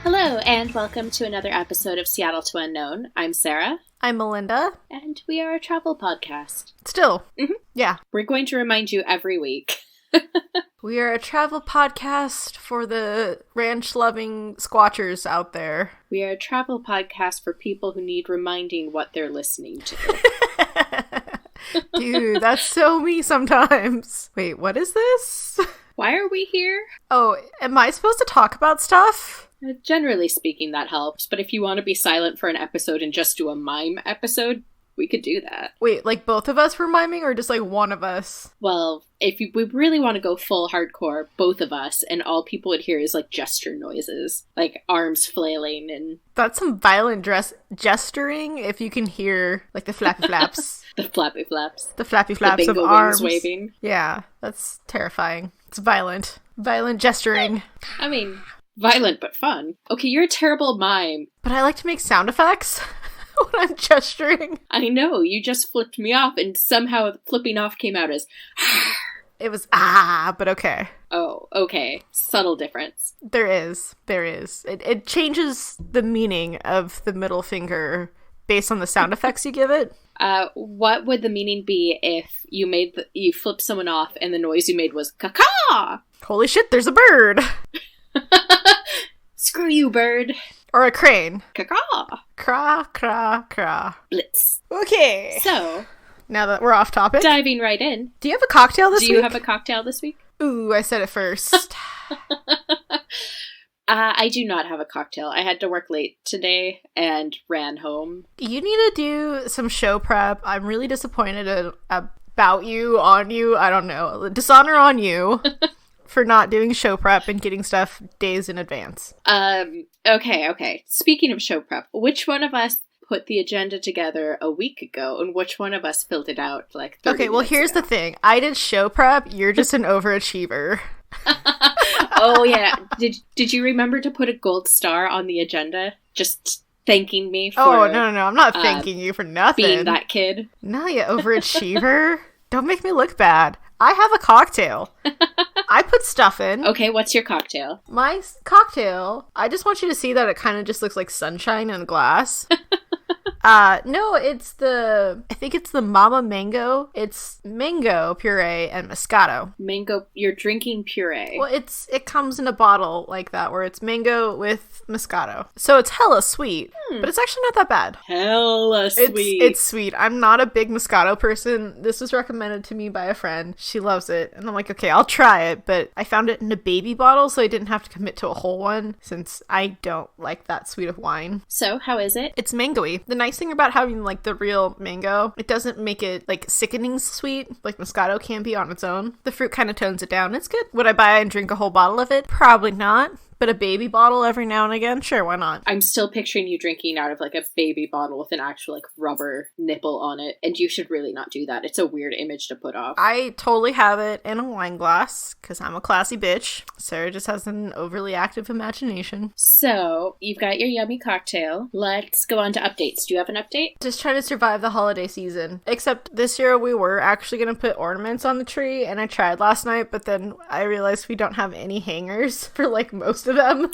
Hello, and welcome to another episode of Seattle to Unknown. I'm Sarah. I'm Melinda. And we are a travel podcast. Still. Mm-hmm. Yeah. We're going to remind you every week. We are a travel podcast for the ranch-loving squatchers out there. We are a travel podcast for people who need reminding what they're listening to. Dude, that's so me sometimes. Wait, what is this? Why are we here? Oh, am I supposed to talk about stuff? Generally speaking, that helps, but if you want to be silent for an episode and just do a mime episode, we could do that. Wait, like both of us were miming, or just like one of us? Well, if we really want to go full hardcore, both of us, and all people would hear is like gesture noises, like arms flailing and... That's some violent gesturing, if you can hear like the flappy flaps. The flappy flaps. The flappy flaps the of bingo arms. wings waving. Yeah, that's terrifying. It's violent. Violent gesturing. I mean... violent but fun. Okay, you're a terrible mime. But I like to make sound effects when I'm gesturing. I know, you just flipped me off and somehow flipping off came out as It was but okay. Oh, okay. Subtle difference. There is. It changes the meaning of the middle finger based on the sound effects you give it. What would the meaning be if you flipped someone off and the noise you made was caw? Holy shit, there's a bird! Screw you, bird. Or a crane. Caw. Cra, cra, cra. Blitz. Okay. So, now that we're off topic. diving right in. Do you have a cocktail this week? Do you have a cocktail this week? Ooh, I said it first. I do not have a cocktail. I had to work late today and ran home. You need to do some show prep. I'm really disappointed about you, on you. I don't know. Dishonor on you. For not doing show prep and getting stuff days in advance. Okay. Speaking of show prep, which one of us put the agenda together a week ago, and which one of us filled it out like 30 Okay, well, here's ago? the thing. I did show prep. You're just an overachiever. Oh, yeah. Did you remember to put a gold star on the agenda? Just thanking me for... Oh, no. I'm not thanking you for nothing. Being that kid. No, you overachiever. Don't make me look bad. I have a cocktail. I put stuff in. Okay, what's your cocktail? My cocktail, I just want you to see that it kind of just looks like sunshine in a glass. No, I think it's the Mama Mango. It's mango puree and Moscato. Mango, you're drinking puree. Well, it comes in a bottle like that where it's mango with Moscato. So it's hella sweet, but it's actually not that bad. Hella sweet. It's sweet. I'm not a big Moscato person. This was recommended to me by a friend. She loves it. And I'm like, okay, I'll try it. But I found it in a baby bottle, so I didn't have to commit to a whole one since I don't like that sweet of wine. So, how is it? It's mango-y. The nice thing about having like the real mango, it doesn't make it like sickening sweet like Moscato can be on its own. The fruit kind of tones it down. It's good. Would I buy and drink a whole bottle of it? Probably not. But a baby bottle every now and again? Sure, why not? I'm still picturing you drinking out of like a baby bottle with an actual like rubber nipple on it. And you should really not do that. It's a weird image to put off. I totally have it in a wine glass because I'm a classy bitch. Sarah just has an overly active imagination. So, you've got your yummy cocktail. Let's go on to updates. Do you have an update? Just trying to survive the holiday season. Except this year we were actually going to put ornaments on the tree, and I tried last night, but then I realized we don't have any hangers for like most of them.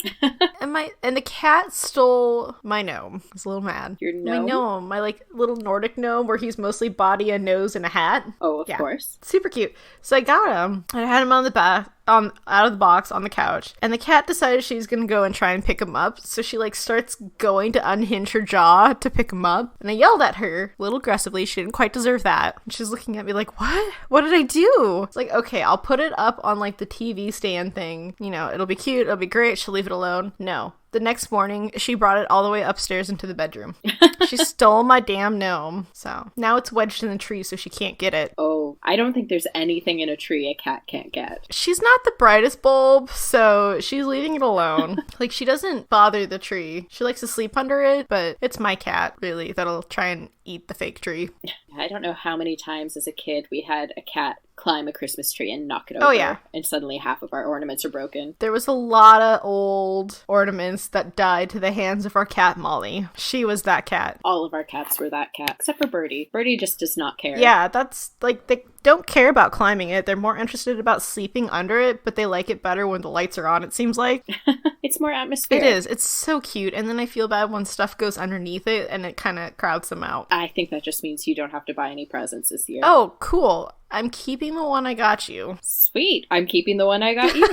and the cat stole my gnome. I was a little mad. Your gnome? My gnome. My like little Nordic gnome where he's mostly body and nose and a hat. Oh, of course. Super cute. So I got him, and I had him on the back. Out of the box on the couch, and the cat decided she's gonna go and try and pick him up, so she like starts going to unhinge her jaw to pick him up, and I yelled at her a little aggressively. She didn't quite deserve that, and she's looking at me like, what did I do? It's like, okay, I'll put it up on like the TV stand thing, you know, it'll be cute, it'll be great, she'll leave it alone. No. The next morning, she brought it all the way upstairs into the bedroom. She stole my damn gnome. So now it's wedged in the tree so she can't get it. Oh, I don't think there's anything in a tree a cat can't get. She's not the brightest bulb, so she's leaving it alone. Like, she doesn't bother the tree. She likes to sleep under it, but it's my cat, really, that'll try and eat the fake tree. I don't know how many times as a kid we had a cat climb a Christmas tree and knock it over. Oh, yeah. And suddenly half of our ornaments are broken. There was a lot of old ornaments that died to the hands of our cat, Molly. She was that cat. All of our cats were that cat, except for Birdie. Birdie just does not care. Yeah, that's, like, they don't care about climbing it. They're more interested about sleeping under it, but they like it better when the lights are on, it seems like. It's more atmospheric. It is. It's so cute. And then I feel bad when stuff goes underneath it and it kind of crowds them out. I think that just means you don't have to buy any presents this year. Oh, cool. I'm keeping the one I got you. Sweet. I'm keeping the one I got you.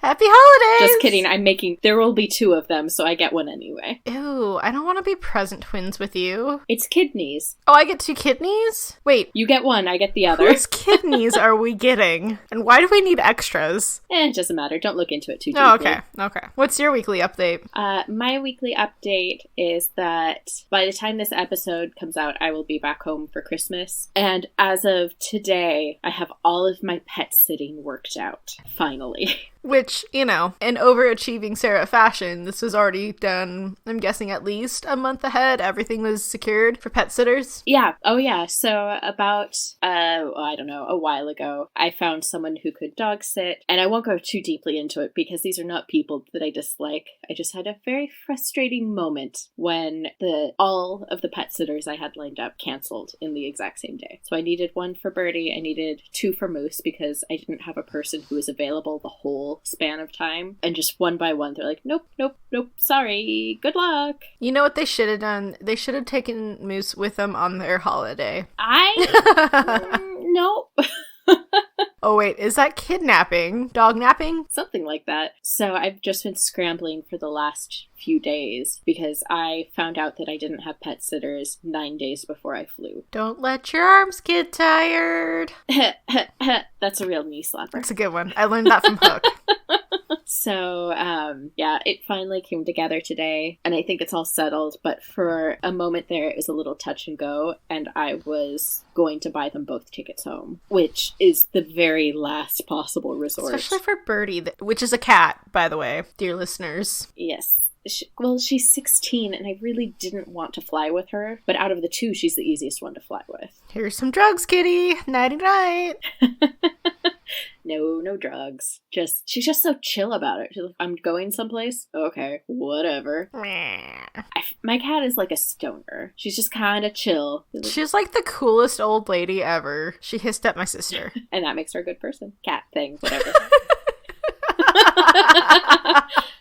Happy holidays! Just kidding. There will be 2 of them, so I get one anyway. Ew, I don't want to be present twins with you. It's kidneys. Oh, I get 2 kidneys? Wait. You get one, I get the other. Whose kidneys are we getting? And why do we need extras? It doesn't matter. Don't look into it too deeply. Oh, okay. What's your weekly update? My weekly update is that by the time this episode comes out, I will be back home for Christmas. And as of today, I have all of my pet sitting worked out. Finally. Which, you know, in overachieving Sarah fashion, this was already done, I'm guessing, at least a month ahead. Everything was secured for pet sitters. Yeah. Oh, yeah. So about, I don't know, a while ago, I found someone who could dog sit. And I won't go too deeply into it because these are not people that I dislike. I just had a very frustrating moment when all of the pet sitters I had lined up canceled in the exact same day. So I needed one for Birdie. I needed 2 for Moose because I didn't have a person who was available the whole span of time. And just one by one, they're like, nope, sorry, good luck. You know what they should have done? They should have taken Moose with them on their holiday. Nope. Oh wait, is that kidnapping? Dog napping? Something like that. So I've just been scrambling for the last few days because I found out that I didn't have pet sitters 9 days before I flew. Don't let your arms get tired. That's a real knee slapper. That's a good one. I learned that from Hook. So, yeah, it finally came together today, and I think it's all settled, but for a moment there, it was a little touch and go, and I was going to buy them both tickets home, which is the very last possible resort. Especially for Birdie, which is a cat, by the way, dear listeners. Yes. She's 16, and I really didn't want to fly with her, but out of the 2, she's the easiest one to fly with. Here's some drugs, kitty. Nighty-night. No drugs. She's just so chill about it. She's like, I'm going someplace? Okay, whatever. My cat is like a stoner. She's just kind of chill. She's like the coolest old lady ever. She hissed at my sister. And that makes her a good person. Cat thing, whatever.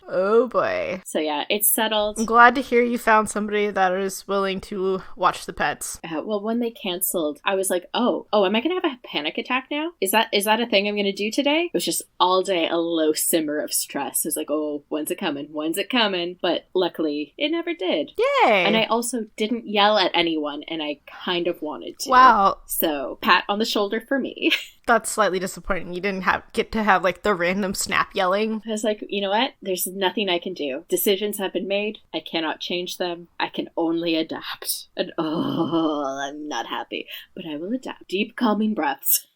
Oh boy. So yeah, it's settled. I'm glad to hear you found somebody that is willing to watch the pets. Well, when they canceled, I was like, oh, am I going to have a panic attack now? Is that a thing I'm going to do today? It was just all day a low simmer of stress. It was like, oh, when's it coming? When's it coming? But luckily, it never did. Yay! And I also didn't yell at anyone, and I kind of wanted to. Wow. So, pat on the shoulder for me. That's slightly disappointing. You didn't get to have, like, the random snap yelling. I was like, you know what? There's nothing I can do. Decisions have been made. I cannot change them. I can only adapt. And I'm not happy. But I will adapt. Deep, calming breaths.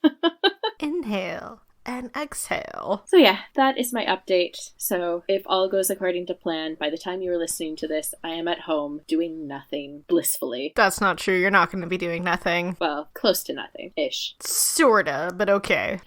Inhale. And exhale. So yeah, that is my update. So if all goes according to plan, by the time you are listening to this, I am at home doing nothing blissfully. That's not true. You're not going to be doing nothing. Well, close to nothing-ish. Sorta, but okay.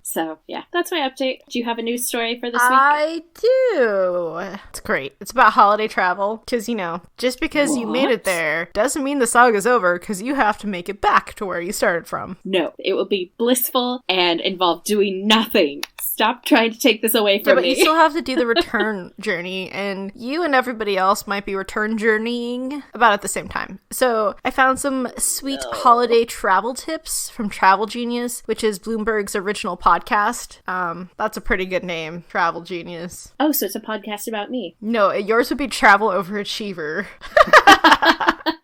So yeah, that's my update. Do you have a news story for this week? I do. It's great. It's about holiday travel. Because, you know, just because you made it there doesn't mean the saga's over, because you have to make it back to where you started from. No, it will be blissful and involve doing nothing. Stop trying to take this away from me. But you still have to do the return journey, and you and everybody else might be return journeying about at the same time. So I found some sweet holiday travel tips from Travel Genius, which is Bloomberg's original podcast. That's a pretty good name, Travel Genius. Oh, so it's a podcast about me. No, yours would be Travel Overachiever.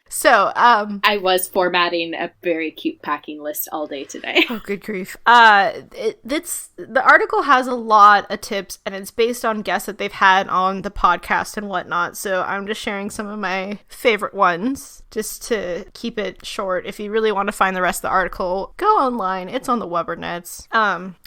So, I was formatting a very cute packing list all day today. Oh, good grief. The article has a lot of tips, and it's based on guests that they've had on the podcast and whatnot, so I'm just sharing some of my favorite ones, just to keep it short. If you really want to find the rest of the article, go online. It's on the Webbernets.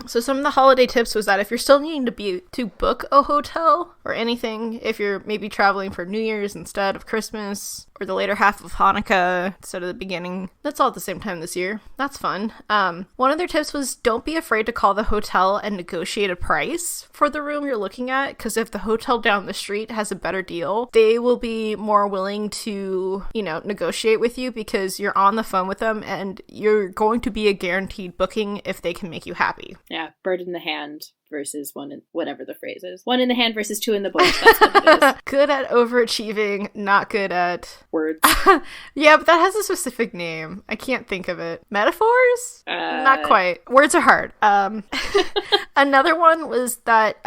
So some of the holiday tips was that if you're still needing to book a hotel or anything, if you're maybe traveling for New Year's instead of Christmas, or the later half of Hanukkah instead of the beginning. That's all at the same time this year. That's fun. One of their tips was don't be afraid to call the hotel and negotiate a price for the room you're looking at, because if the hotel down the street has a better deal, they will be more willing to, negotiate with you because you're on the phone with them and you're going to be a guaranteed booking if they can make you happy. Yeah, bird in the hand versus one in, whatever the phrase is. One in the hand versus two in the bush. That's what it is. Good at overachieving, not good at... words. Yeah, but that has a specific name. I can't think of it. Metaphors? Not quite. Words are hard. Another one was that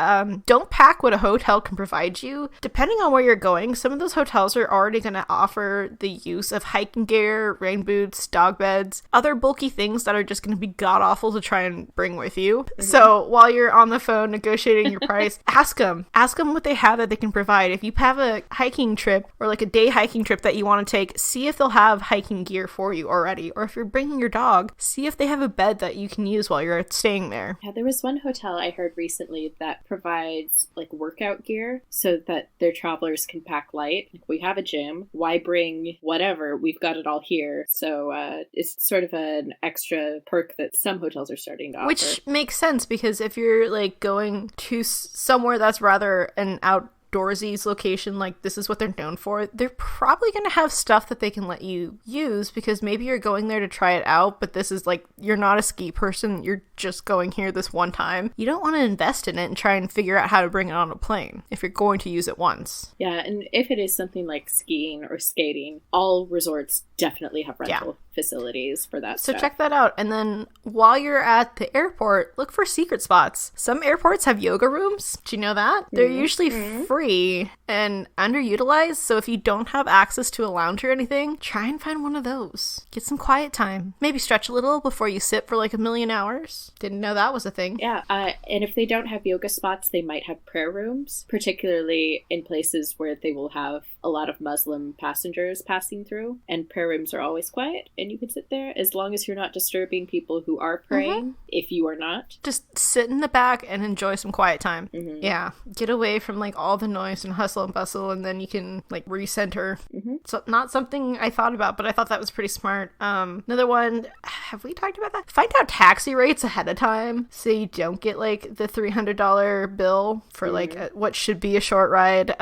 don't pack what a hotel can provide you. Depending on where you're going, some of those hotels are already going to offer the use of hiking gear, rain boots, dog beds, other bulky things that are just going to be god-awful to try and bring with you. Mm-hmm. So while you're on the phone negotiating your price, ask them what they have that they can provide. If you have a hiking trip or like a day hiking trip that you want to take, see if they'll have hiking gear for you already. Or if you're bringing your dog, see if they have a bed that you can use while you're staying there. Yeah, there was one hotel I heard recently that provides like workout gear so that their travelers can pack light. We have a gym. Why bring whatever? We've got it all here. So it's sort of an extra perk that some hotels are starting to offer. Which makes sense, because if you're like going to somewhere that's rather an outdoorsy location, like this is what they're known for, they're probably going to have stuff that they can let you use, because maybe you're going there to try it out, but this is like, you're not a ski person, you're just going here this one time. You don't want to invest in it and try and figure out how to bring it on a plane if you're going to use it once. Yeah, and if it is something like skiing or skating, all resorts definitely have rental facilities for that so stuff. Check that out. And then while you're at the airport, look for secret spots. Some airports have yoga rooms. Do you know that? They're usually free and underutilized, so if you don't have access to a lounge or anything, try and find one of those. Get some quiet time. Maybe stretch a little before you sit for like a million hours. Didn't know that was a thing. Yeah, and if they don't have yoga spots, they might have prayer rooms, particularly in places where they will have a lot of Muslim passengers passing through, and prayer rooms are always quiet, and you can sit there as long as you're not disturbing people who are praying. If you are not, just sit in the back and enjoy some quiet time. Yeah, get away from like all the noise and hustle and bustle, and then you can like recenter. So not something I thought about, but I thought that was pretty smart. Another one, have we talked about that? Find out taxi rates ahead of time so you don't get like the $300 bill for like what should be a short ride.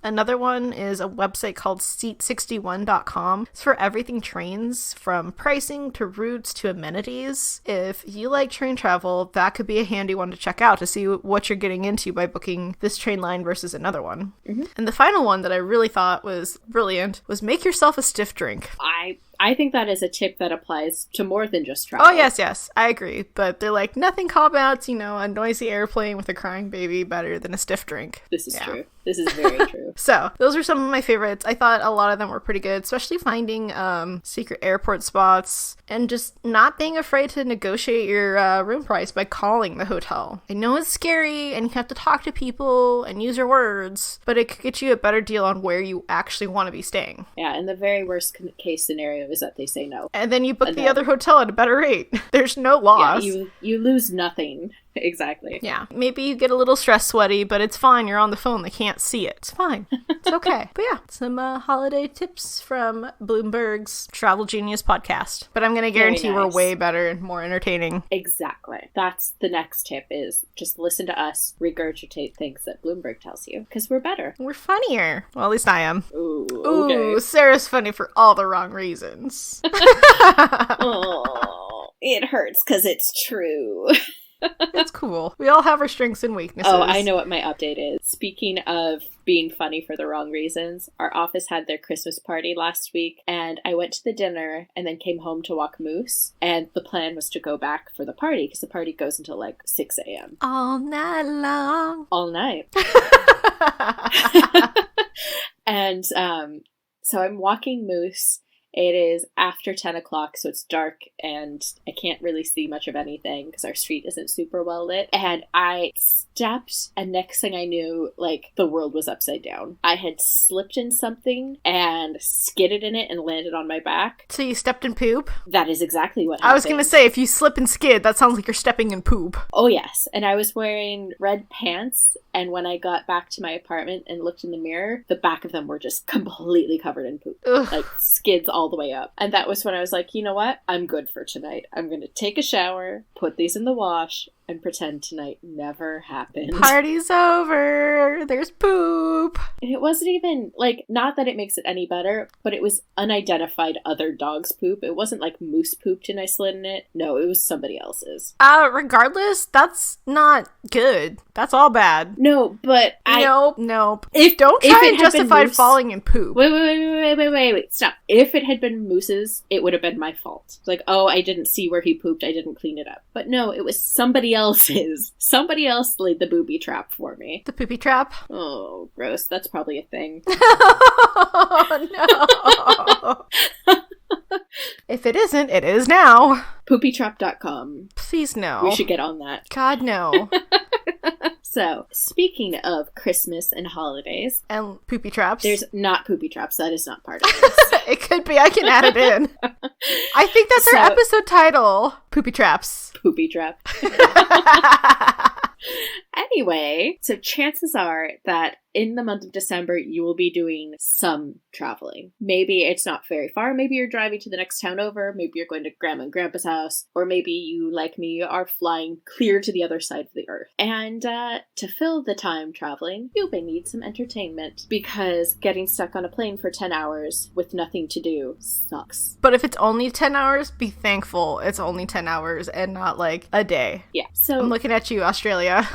Another one is a website called seat61.com. It's for everything trains, from pricing to routes to amenities. If you like train travel, that could be a handy one to check out to see what you're getting into by booking this train line versus another one. And the final one that I really thought was brilliant was make yourself a stiff drink. I think that is a tip that applies to more than just travel. Oh, yes, I agree. But they're like, nothing comebacks, a noisy airplane with a crying baby better than a stiff drink. This is true. This is very true. So, those are some of my favorites. I thought a lot of them were pretty good, especially finding secret airport spots and just not being afraid to negotiate your room price by calling the hotel. I know it's scary and you have to talk to people and use your words, but it could get you a better deal on where you actually want to be staying. Yeah, and the very worst case scenario is that they say no. And then you book the other hotel at a better rate. There's no loss. Yeah, you lose nothing. Exactly. Yeah. Maybe you get a little stress sweaty, but it's fine. You're on the phone. They can't see it. It's fine. It's okay. But yeah, some holiday tips from Bloomberg's Travel Genius podcast. But I'm going to guarantee we're way better and more entertaining. Exactly. That's the next tip, is just listen to us regurgitate things that Bloomberg tells you, because we're better. We're funnier. Well, at least I am. Ooh, okay. Ooh, Sarah's funny for all the wrong reasons. Oh, it hurts because it's true. It's cool. We all have our strengths and weaknesses. Oh, I know what my update is. Speaking of being funny for the wrong reasons, our office had their Christmas party last week, and I went to the dinner and then came home to walk moose, and the plan was to go back for the party, because the party goes until like 6 a.m. All night long. All night. And so I'm walking moose, It is after 10 o'clock, so it's dark and I can't really see much of anything because our street isn't super well lit. And I stepped, and next thing I knew, like, the world was upside down. I had slipped in something and skidded in it and landed on my back. So you stepped in poop? That is exactly what happened. I was going to say, if you slip and skid, that sounds like you're stepping in poop. Oh, yes. And I was wearing red pants, and when I got back to my apartment and looked in the mirror, the back of them were just completely covered in poop. Ugh. Like, skids all the way up. And that was when I was like, you know what? I'm good for tonight. I'm going to take a shower, put these in the wash, and pretend tonight never happened. Party's over. There's poop. And it wasn't even, like, not that it makes it any better, but it was unidentified other dog's poop. It wasn't like Moose pooped and I slid in it. No, it was somebody else's. Regardless, that's not good. That's all bad. No, but Nope. Don't if try it and had been justify Moose- falling in poop. Wait, stop. If it had been Moose's, it would have been my fault. It's like, oh, I didn't see where he pooped, I didn't clean it up. But no, it was somebody else's. Somebody else laid the booby trap for me. The poopy trap? Oh, gross. That's probably a thing. Oh, no. If it isn't, it is now. Poopytrap.com. Please no. We should get on that. God, no. So, speaking of Christmas and holidays, And poopy traps. there's not poopy traps. That is not part of this. It could be. I can add it in. I think that's our episode title. Poopy traps. Poopy trap. Anyway, so chances are that in the month of December, you will be doing some traveling. Maybe it's not very far. Maybe you're driving to the next town over. Maybe you're going to Grandma and Grandpa's house. Or maybe you, like me, are flying clear to the other side of the earth. And to fill the time traveling, you may need some entertainment. Because getting stuck on a plane for 10 hours with nothing to do sucks. But if it's only 10 hours, be thankful it's only 10 hours and not like a day. Yeah, so I'm looking at you, Australia.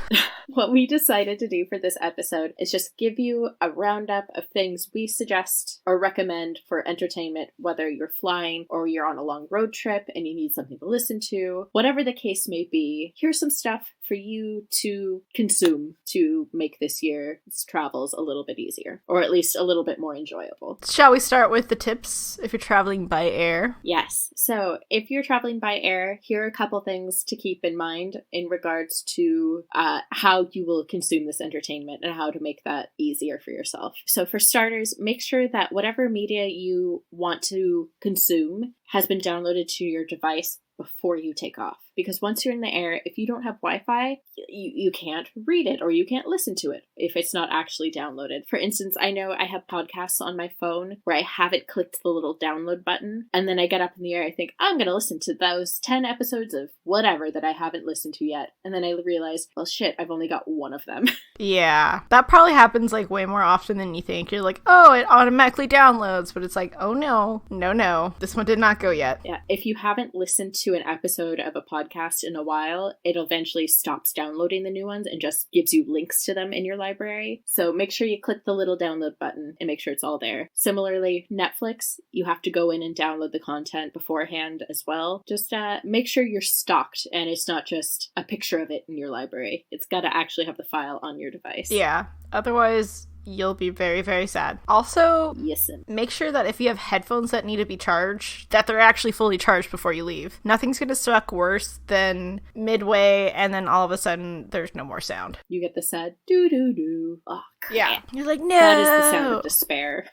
what we decided to do for this episode is just give you a roundup of things we suggest or recommend for entertainment, whether you're flying or you're on a long road trip and you need something to listen to. Whatever the case may be, here's some stuff for you to consume to make this year's travels a little bit easier, or at least a little bit more enjoyable. Shall we start with the tips if you're traveling by air? Yes. So if you're traveling by air, here are a couple things to keep in mind in regards to how you will consume this entertainment and how to make that easier for yourself. So for starters, make sure that whatever media you want to consume has been downloaded to your device before you take off. Because once you're in the air, if you don't have Wi-Fi, you can't read it or you can't listen to it if it's not actually downloaded. For instance, I know I have podcasts on my phone where I haven't clicked the little download button, and then I get up in the air, I think, I'm going to listen to those 10 episodes of whatever that I haven't listened to yet. And then I realize, well, shit, I've only got one of them. Yeah, that probably happens like way more often than you think. You're like, oh, it automatically downloads, but it's like, oh no, this one did not go yet. Yeah, if you haven't listened to an episode of a podcast in a while, it eventually stops downloading the new ones and just gives you links to them in your library. So make sure you click the little download button and make sure it's all there. Similarly, Netflix, you have to go in and download the content beforehand as well. Just make sure you're stocked and it's not just a picture of it in your library. It's got to actually have the file on your device. Yeah, otherwise you'll be very, very sad. Also, Listen. Make sure that if you have headphones that need to be charged, that they're actually fully charged before you leave. Nothing's going to suck worse than midway and then all of a sudden there's no more sound. You get the sad doo-doo-doo. Oh, crap. Yeah. You're like, no! That is the sound of despair.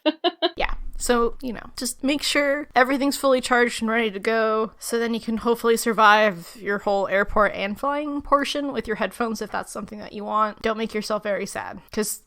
Yeah. So, just make sure everything's fully charged and ready to go, so then you can hopefully survive your whole airport and flying portion with your headphones if that's something that you want. Don't make yourself very sad, because,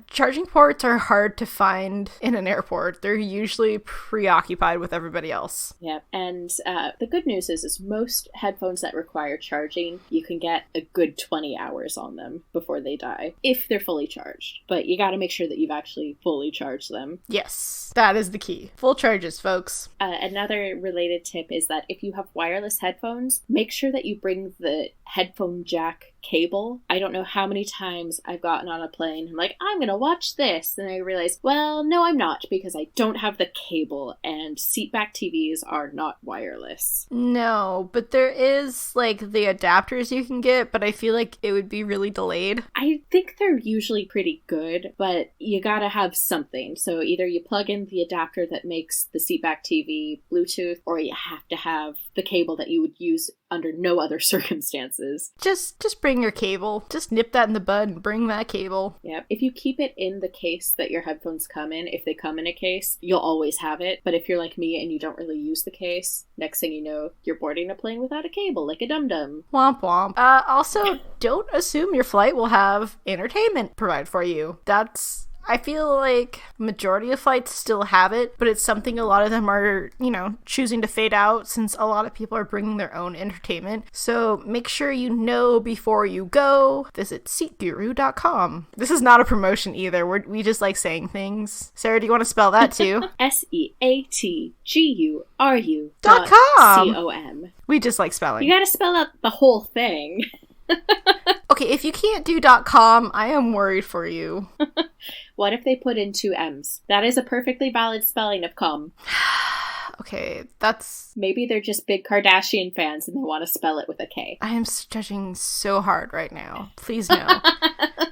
charging ports are hard to find in an airport. They're usually preoccupied with everybody else. Yeah, and the good news is most headphones that require charging, you can get a good 20 hours on them before they die, if they're fully charged. But you gotta make sure that you've actually fully charged them. Yes. That is the key. Full charges, folks. Another related tip is that if you have wireless headphones, make sure that you bring the headphone jack cable. I don't know how many times I've gotten on a plane. I'm like, I'm gonna watch this. And I realize, well, no, I'm not, because I don't have the cable, and seatback TVs are not wireless. No, but there is, like, the adapters you can get, but I feel like it would be really delayed. I think they're usually pretty good, but you gotta have something. So either you plug in the adapter that makes the seatback TV Bluetooth, or you have to have the cable that you would use under no other circumstances. Just bring your cable. Just nip that in the bud and bring that cable. Yep. If you keep it in the case that your headphones come in, if they come in a case, you'll always have it. But if you're like me and you don't really use the case, next thing you know, you're boarding a plane without a cable, like a dum-dum. Womp womp. Also, don't assume your flight will have entertainment provided for you. I feel like majority of flights still have it, but it's something a lot of them are, choosing to fade out since a lot of people are bringing their own entertainment. So make sure you know before you go. Visit SeatGuru.com. This is not a promotion either. We just like saying things. Sarah, do you want to spell that too? SeatGuru.com. We just like spelling. You gotta spell out the whole thing. Okay, if you can't do .com, I am worried for you. What if they put in 2 M's? That is a perfectly valid spelling of com. Okay, that's... Maybe they're just big Kardashian fans and they want to spell it with a K. I am judging so hard right now. Please no.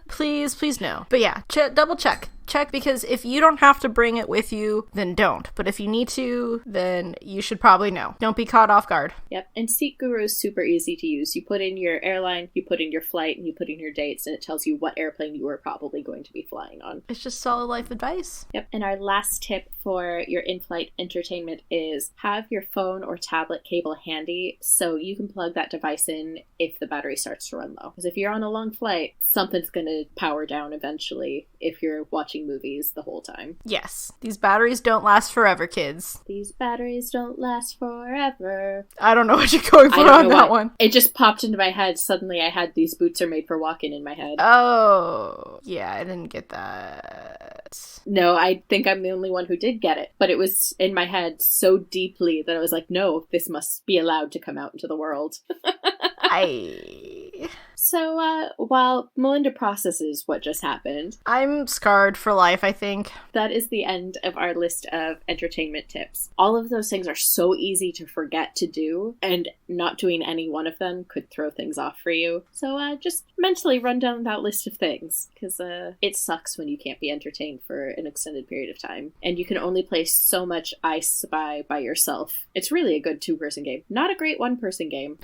Please no. But yeah, double check. Check, because if you don't have to bring it with you, then don't. But if you need to, then you should probably know. Don't be caught off guard. Yep, and Seat Guru is super easy to use. You put in your airline, you put in your flight, and you put in your dates, and it tells you what airplane you are probably going to be flying on. It's just solid life advice. Yep, and our last tip for your in-flight entertainment is have your phone or tablet cable handy so you can plug that device in if the battery starts to run low. Because if you're on a long flight, something's going to power down eventually if you're watching movies the whole time. Yes. These batteries don't last forever, kids. These batteries don't last forever. I don't know what you're going for on that one. It just popped into my head. Suddenly I had these boots are made for walking in my head. Oh. Yeah, I didn't get that. No, I think I'm the only one who did get it. But it was in my head so deeply that I was like, no, this must be allowed to come out into the world. So, while Melinda processes what just happened... I'm scarred for life, I think. That is the end of our list of entertainment tips. All of those things are so easy to forget to do, and not doing any one of them could throw things off for you. So, just mentally run down that list of things, because it sucks when you can't be entertained for an extended period of time. And you can only play so much I Spy by yourself. It's really a good 2-person game. Not a great 1-person game.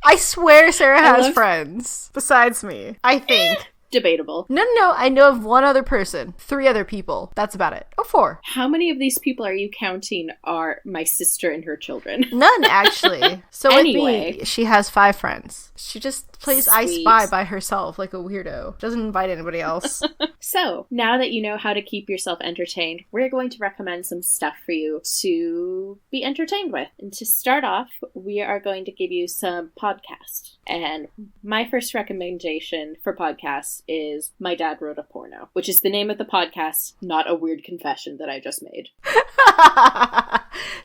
I swear Sarah has friends besides me. I think. Debatable. No, I know of 1 other person. 3 other people. That's about it. Oh, 4. How many of these people are you counting are my sister and her children? None, actually. So anyway, with me, she has 5 friends. She just plays Sweet. I Spy by herself like a weirdo. Doesn't invite anybody else. So, now that you know how to keep yourself entertained, we're going to recommend some stuff for you to be entertained with. And to start off, we are going to give you some podcasts. And my first recommendation for podcasts is My Dad Wrote a Porno, which is the name of the podcast, not a weird confession that I just made.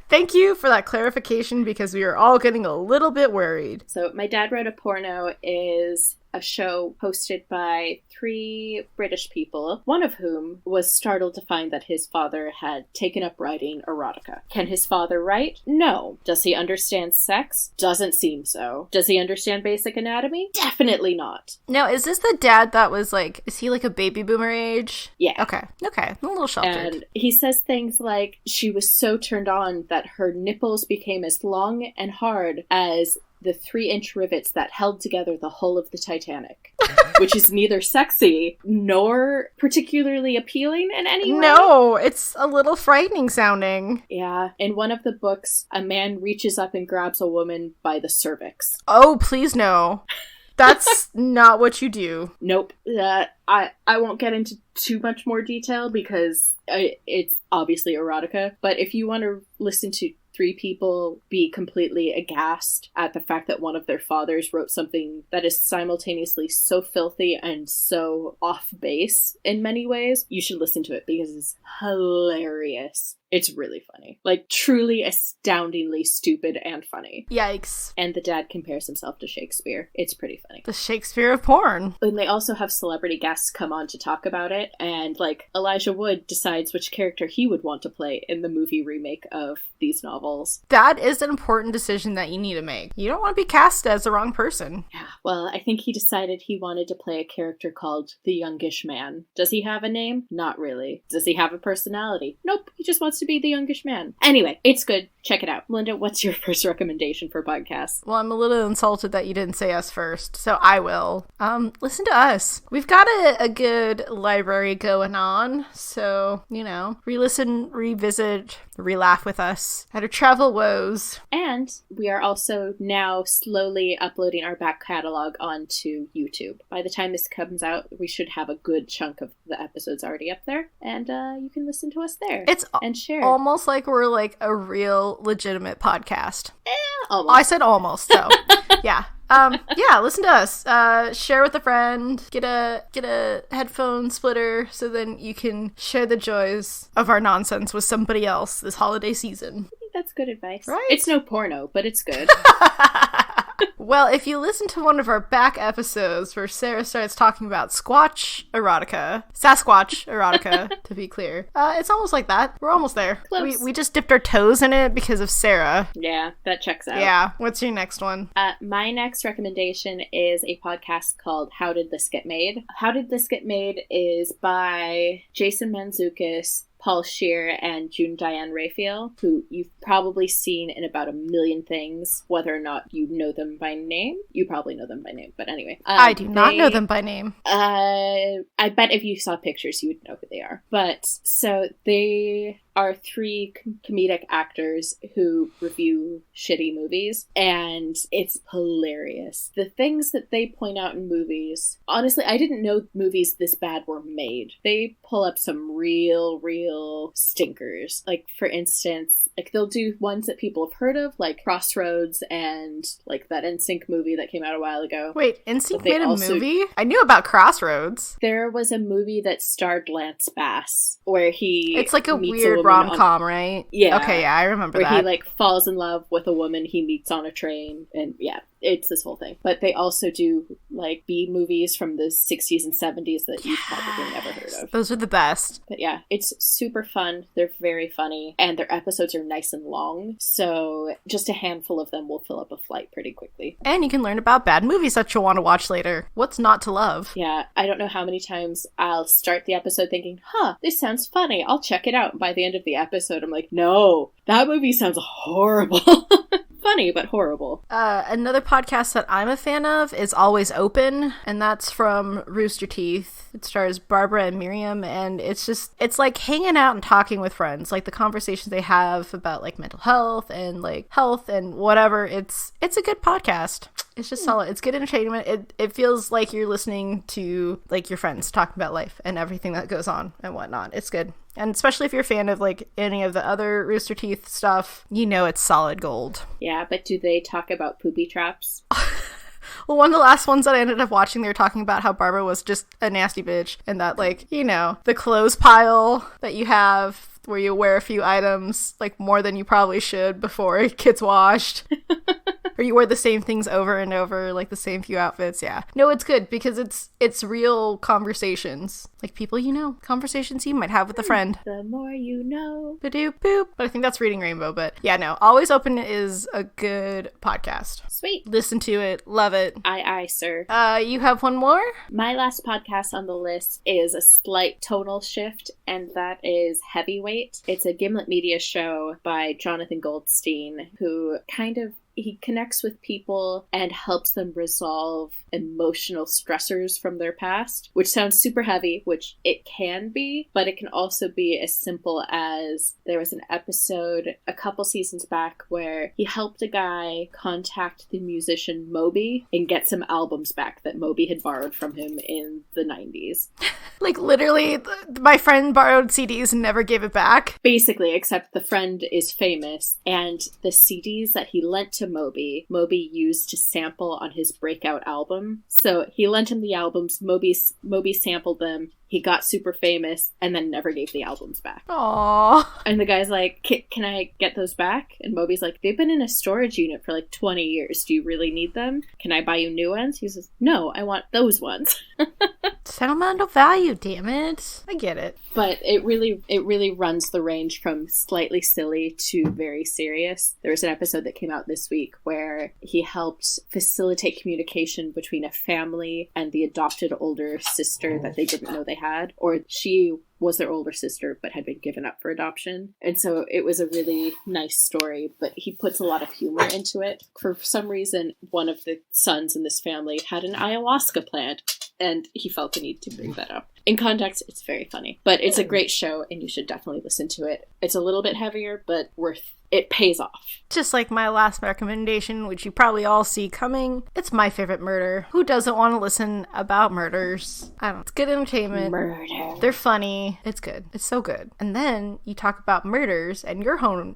Thank you for that clarification, because we are all getting a little bit worried. So, My Dad Wrote a Porno is a show hosted by 3 British people, one of whom was startled to find that his father had taken up writing erotica. Can his father write? No. Does he understand sex? Doesn't seem so. Does he understand basic anatomy? Definitely not. Now, is this the dad that was like, is he like a baby boomer age? Yeah. Okay. A little sheltered. And he says things like, she was so turned on that her nipples became as long and hard as the 3-inch rivets that held together the hull of the Titanic, which is neither sexy nor particularly appealing in any way. No, it's a little frightening sounding. Yeah. In one of the books, a man reaches up and grabs a woman by the cervix. Oh, please no. That's not what you do. Nope. I won't get into too much more detail because it's obviously erotica, but if you want to listen to 3 people be completely aghast at the fact that one of their fathers wrote something that is simultaneously so filthy and so off base in many ways, you should listen to it because it's hilarious. It's really funny. Like, truly astoundingly stupid and funny. Yikes. And the dad compares himself to Shakespeare. It's pretty funny. The Shakespeare of porn. And they also have celebrity guests come on to talk about it, and, like, Elijah Wood decides which character he would want to play in the movie remake of these novels. That is an important decision that you need to make. You don't want to be cast as the wrong person. Yeah, well, I think he decided he wanted to play a character called the Youngish Man. Does he have a name? Not really. Does he have a personality? Nope, he just wants to be the Youngish Man. Anyway, it's good. Check it out. Melinda, what's your first recommendation for podcasts? Well, I'm a little insulted that you didn't say us first, so I will. Listen to us. We've got a good library going on, so, you know, re-listen, revisit, re-laugh with us at our travel woes. And we are also now slowly uploading our back catalog onto YouTube. By the time this comes out, we should have a good chunk of the episodes already up there, and you can listen to us there. It's and share. Almost like we're like a real legitimate podcast. Almost. I said almost, so yeah. Yeah, listen to us. Share with a friend. Get a headphone splitter so then you can share the joys of our nonsense with somebody else this holiday season. I think that's good advice. Right? It's no porno, but it's good. Well, if you listen to one of our back episodes where Sarah starts talking about Sasquatch erotica, to be clear, it's almost like that. We're almost there. Close. We just dipped our toes in it because of Sarah. Yeah, that checks out. Yeah. What's your next one? My next recommendation is a podcast called How Did This Get Made? How Did This Get Made is by Jason Mantzoukas, Paul Scheer, and June Diane Raphael, who you've probably seen in about a million things. Whether or not you know them by name, you probably know them by name. But anyway. I do not know them by name. I bet if you saw pictures, you would know who they are. But, so they are three comedic actors who review shitty movies, and it's hilarious. The things that they point out in movies, honestly, I didn't know movies this bad were made. They pull up some real stinkers. Like, for instance, like they'll do ones that people have heard of, like Crossroads and like that NSYNC movie that came out a while ago. Wait, NSYNC made a movie? I knew about Crossroads. There was a movie that starred Lance Bass where he It's like a weird rom-com, right? Yeah. Okay, yeah, I remember where that. He like falls in love with a woman he meets on a train, and yeah, it's this whole thing. But they also do like B movies from the 60s and 70s that you've probably never heard of. Those are the best. But yeah, it's super fun. They're very funny, and their episodes are nice and long, so just a handful of them will fill up a flight pretty quickly. And you can learn about bad movies that you'll want to watch later. What's not to love? Yeah, I don't know how many times I'll start the episode thinking, this sounds funny, I'll check it out. And by the end of the episode, I'm like, no, that movie sounds horrible. Funny, but horrible. Another podcast that I'm a fan of is Always Open, and that's from Rooster Teeth. It stars Barbara and Miriam, and it's like hanging out and talking with friends, like the conversations they have about like mental health and like health and whatever. It's a good podcast. It's just solid. It's good entertainment. It feels like you're listening to like your friends talking about life and everything that goes on and whatnot. It's good. And especially if you're a fan of like any of the other Rooster Teeth stuff, you know it's solid gold. Yeah, but do they talk about poopy traps? Well, one of the last ones that I ended up watching, they were talking about how Barbara was just a nasty bitch, and that, like, you know, the clothes pile that you have where you wear a few items, like, more than you probably should before it gets washed. Or you wear the same things over and over, like the same few outfits, yeah. No, it's good because it's real conversations. Like people you know, conversations you might have with a friend. The more you know. Ba-doop boop. But I think that's Reading Rainbow, but yeah, no. Always Open is a good podcast. Sweet. Listen to it. Love it. Aye, sir. You have one more? My last podcast on the list is a slight tonal shift, and that is Heavyweight. It's a Gimlet Media show by Jonathan Goldstein, who he connects with people and helps them resolve emotional stressors from their past, which sounds super heavy, which it can be, but it can also be as simple as there was an episode a couple seasons back where he helped a guy contact the musician Moby and get some albums back that Moby had borrowed from him in the 90s. Like literally, my friend borrowed CDs and never gave it back. Basically, except the friend is famous, and the CDs that he lent to to Moby, Moby used to sample on his breakout album. So he lent him the albums, Moby sampled them, he got super famous, and then never gave the albums back. Aww. And the guy's like, can I get those back? And Moby's like, they've been in a storage unit for like 20 years. Do you really need them? Can I buy you new ones? He says, no, I want those ones. Sentimental value, damn it. I get it. But it really runs the range from slightly silly to very serious. There was an episode that came out this week where he helped facilitate communication between a family and the adopted older sister that they didn't know they had, or she was their older sister but had been given up for adoption. And so it was a really nice story, but he puts a lot of humor into it. For some reason, one of the sons in this family had an ayahuasca plant, and he felt the need to bring that up. In context, it's very funny. But it's a great show, and you should definitely listen to it. It's a little bit heavier, but it pays off. Just like my last recommendation, which you probably all see coming, it's My Favorite Murder. Who doesn't want to listen about murders? I don't know. It's good entertainment. Murder. They're funny. It's good. It's so good. And then you talk about murders and your own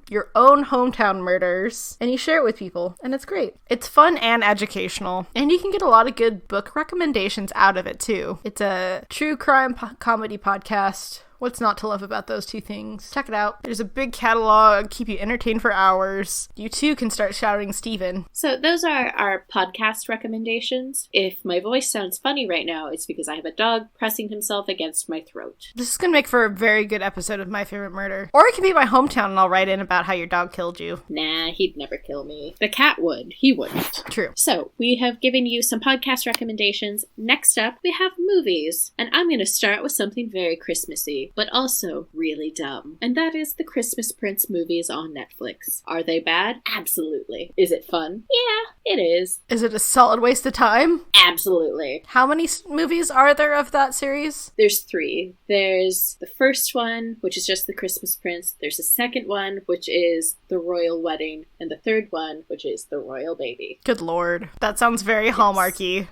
hometown murders, and you share it with people, and it's great. It's fun and educational, and you can get a lot of good book recommendations out of it too. It's a true crime comedy podcast. What's not to love about those two things? Check it out. There's a big catalog, keep you entertained for hours. You too can start shouting Steven. So those are our podcast recommendations. If my voice sounds funny right now, it's because I have a dog pressing himself against my throat. This is going to make for a very good episode of My Favorite Murder. Or it can be my hometown and I'll write in about how your dog killed you. Nah, he'd never kill me. The cat would. He wouldn't. True. So we have given you some podcast recommendations. Next up, we have movies. And I'm going to start with something very Christmassy, but also really dumb. And that is the Christmas Prince movies on Netflix. Are they bad? Absolutely. Is it fun? Yeah, it is. Is it a solid waste of time? Absolutely. How many movies are there of that series? There's 3. There's the first one, which is just the Christmas Prince. There's a second one, which is the Royal Wedding. And the third one, which is the Royal Baby. Good lord. That sounds very Hallmarky.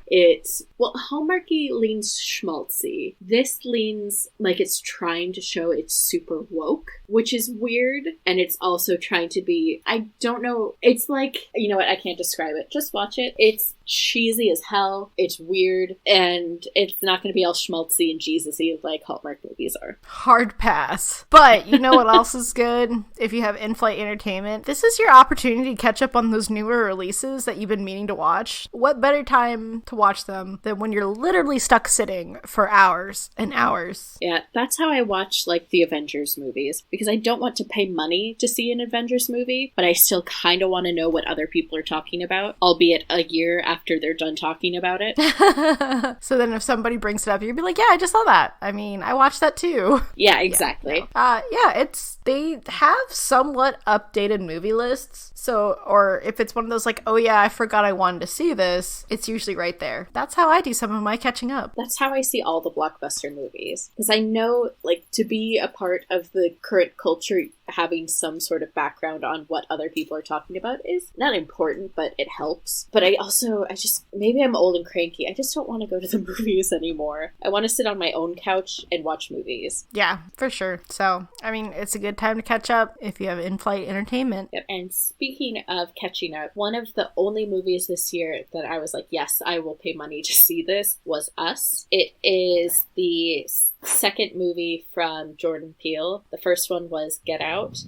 Well, Hallmarky leans schmaltzy. This leans like it's trying to show it's super woke, which is weird. And it's also trying to be, I don't know, it's like, you know what, I can't describe it. Just watch it. It's cheesy as hell. It's weird. And it's not going to be all schmaltzy and Jesus-y like Hallmark movies are. Hard pass. But you know what else is good? If you have in-flight entertainment, this is your opportunity to catch up on those newer releases that you've been meaning to watch. What better time to watch them than when you're literally stuck sitting for hours and hours? Yeah, that's how I watch like the Avengers movies, because I don't want to pay money to see an Avengers movie, but I still kind of want to know what other people are talking about, albeit a year after they're done talking about it. So then if somebody brings it up, you'd be like, yeah, I just saw that. I mean, I watched that too. Yeah, exactly. They have somewhat updated movie lists. So, or if it's one of those like, oh yeah, I forgot I wanted to see this, it's usually right there. That's how I do some of my catching up. That's how I see all the blockbuster movies. Because I know, like, to be a part of the current culture, having some sort of background on what other people are talking about is not important, but it helps. But maybe I'm old and cranky. I just don't want to go to the movies anymore. I want to sit on my own couch and watch movies. Yeah, for sure. So, I mean, it's a good time to catch up if you have in-flight entertainment. Yep. And speaking of catching up, one of the only movies this year that I was like, yes, I will pay money to see this, was Us. It is the second movie from Jordan Peele. The first one was Get Out.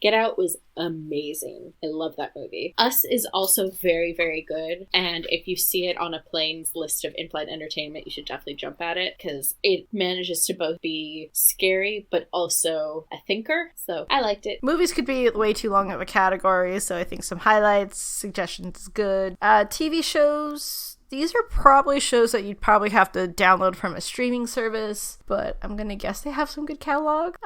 Get Out was amazing. I love that movie. Us is also very, very good. And if you see it on a plane's list of in-flight entertainment, you should definitely jump at it, because it manages to both be scary, but also a thinker. So I liked it. Movies could be way too long of a category, so I think some highlights, suggestions is good. TV shows... These are probably shows that you'd probably have to download from a streaming service, but I'm gonna guess they have some good catalog.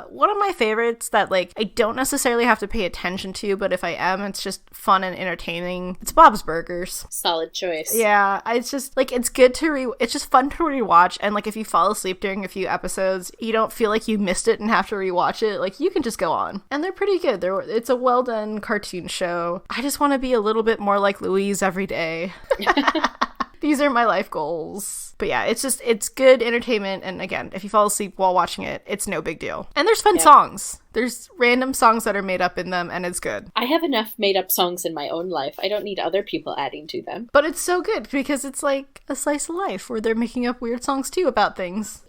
One of my favorites that, like, I don't necessarily have to pay attention to, but if I am, it's just fun and entertaining. It's Bob's Burgers. Solid choice. Yeah, it's just, like, it's good to it's just fun to rewatch, and, like, if you fall asleep during a few episodes, you don't feel like you missed it and have to rewatch it. Like, you can just go on. And they're pretty good. It's a well-done cartoon show. I just want to be a little bit more like Louise every day. These are my life goals. But yeah, it's good entertainment. And again, if you fall asleep while watching it, it's no big deal. And there's fun songs. There's random songs that are made up in them, and it's good. I have enough made up songs in my own life. I don't need other people adding to them. But it's so good because it's like a slice of life where they're making up weird songs too about things.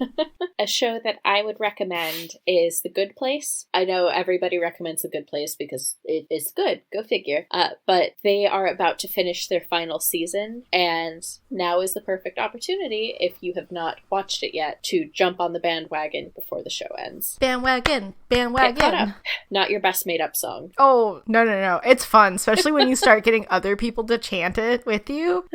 A show that I would recommend is The Good Place. I know everybody recommends The Good Place because it is good. Go figure. But they are about to finish their final season, and now is the perfect opportunity, if you have not watched it yet, to jump on the bandwagon before the show ends. Bandwagon. Not your best made up song. Oh, no. It's fun, especially when you start getting other people to chant it with you.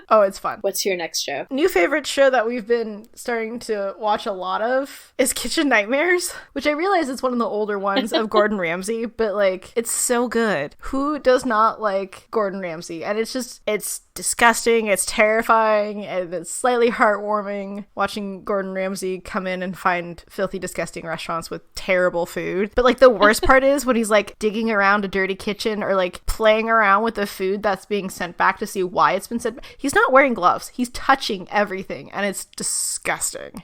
Oh, it's fun. What's your next show? New favorite show that we've been starting to watch a lot of is Kitchen Nightmares, which I realize is one of the older ones of Gordon Ramsay, but like, it's so good. Who does not like Gordon Ramsay? And it's disgusting, it's terrifying, and it's slightly heartwarming watching Gordon Ramsay come in and find filthy, disgusting restaurants with terrible food. But like, the worst part is when he's like digging around a dirty kitchen or like playing around with the food that's being sent back to see why it's been sent back. He's not wearing gloves. He's touching everything, and it's disgusting.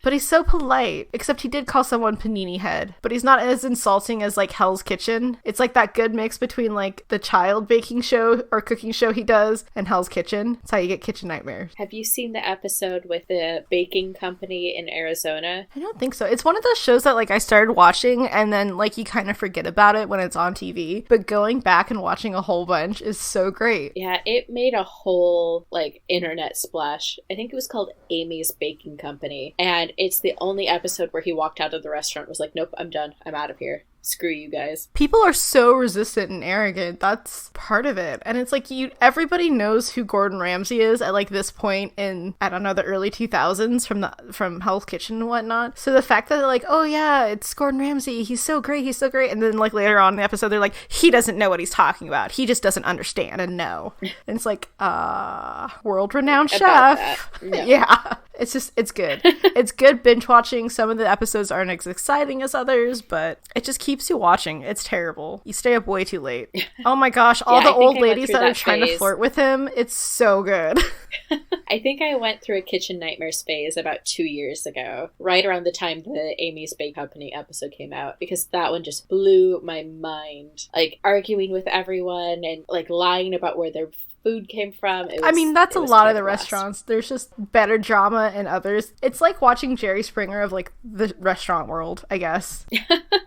But he's so polite, except he did call someone panini head. But he's not as insulting as like Hell's Kitchen. It's like that good mix between like the child baking show or cooking show he does and Hell's Kitchen. That's how you get Kitchen Nightmares. Have you seen the episode with the baking company in Arizona? I don't think so. It's one of those shows that like I started watching and then like you kind of forget about it when it's on TV. But going back and watching a whole bunch is so great. Yeah, it made a whole like internet splash. I think it was called Amy's Baking Company. And it's the only episode where he walked out of the restaurant and was like, nope, I'm done. I'm out of here. Screw you guys. People are so resistant and arrogant. That's part of it. And it's like everybody knows who Gordon Ramsay is at like this point in, I don't know, the early 2000s from Hell's Kitchen and whatnot. So the fact that they're like, oh yeah, it's Gordon Ramsay. He's so great. And then like later on in the episode, they're like, he doesn't know what he's talking about. He just doesn't understand and know. And it's like, world-renowned chef. No. Yeah. It's good. It's good binge watching. Some of the episodes aren't as exciting as others, but it just keeps you watching. It's terrible. You stay up way too late. Oh my gosh, all the old ladies that are trying to flirt with him, it's so good. I think I went through a Kitchen Nightmares phase about 2 years ago, right around the time the Amy's Bake Company episode came out, because that one just blew my mind. Like, arguing with everyone and like lying about where their food came from. That's a lot of the restaurants. There's just better drama in others. It's like watching Jerry Springer of like the restaurant world, I guess.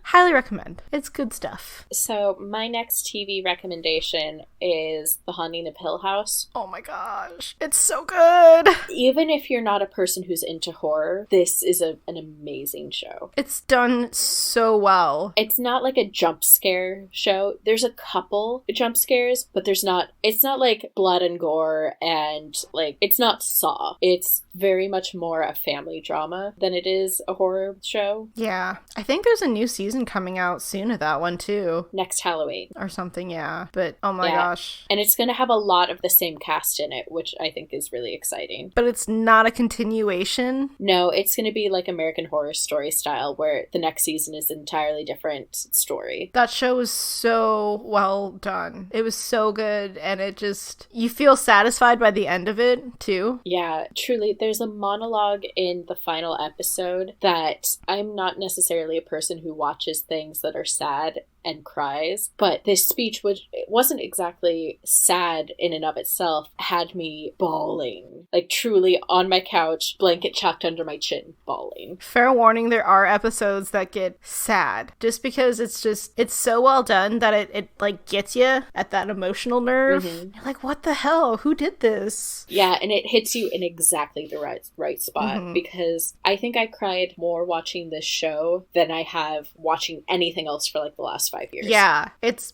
Highly recommend. It's good stuff. So my next TV recommendation is The Haunting of Hill House. Oh my gosh. It's so good. Even if you're not a person who's into horror, this is an amazing show. It's done so well. It's not like a jump scare show. There's a couple jump scares, but it's not like blood and gore, and like, it's not Saw. It's very much more a family drama than it is a horror show. Yeah. I think there's a new season coming out soon of that one too. Next Halloween. Or something, yeah. But oh my gosh. And it's going to have a lot of the same cast in it, which I think is really exciting. But it's not a continuation? No, it's going to be like American Horror Story style, where the next season is an entirely different story. That show was so well done. It was so good, and it just, you feel satisfied by the end of it too. Yeah, truly. There's a monologue in the final episode that I'm not necessarily a person who watches things that are sad and cries, but this speech, which it wasn't exactly sad in and of itself, had me bawling, like truly on my couch, blanket chucked under my chin, bawling. Fair warning, there are episodes that get sad, just because it's so well done that it like gets you at that emotional nerve. Mm-hmm. You're like, what the hell, who did this? Yeah, and it hits you in exactly the right spot. Mm-hmm. Because I think I cried more watching this show than I have watching anything else for like the last 5 years. Yeah, it's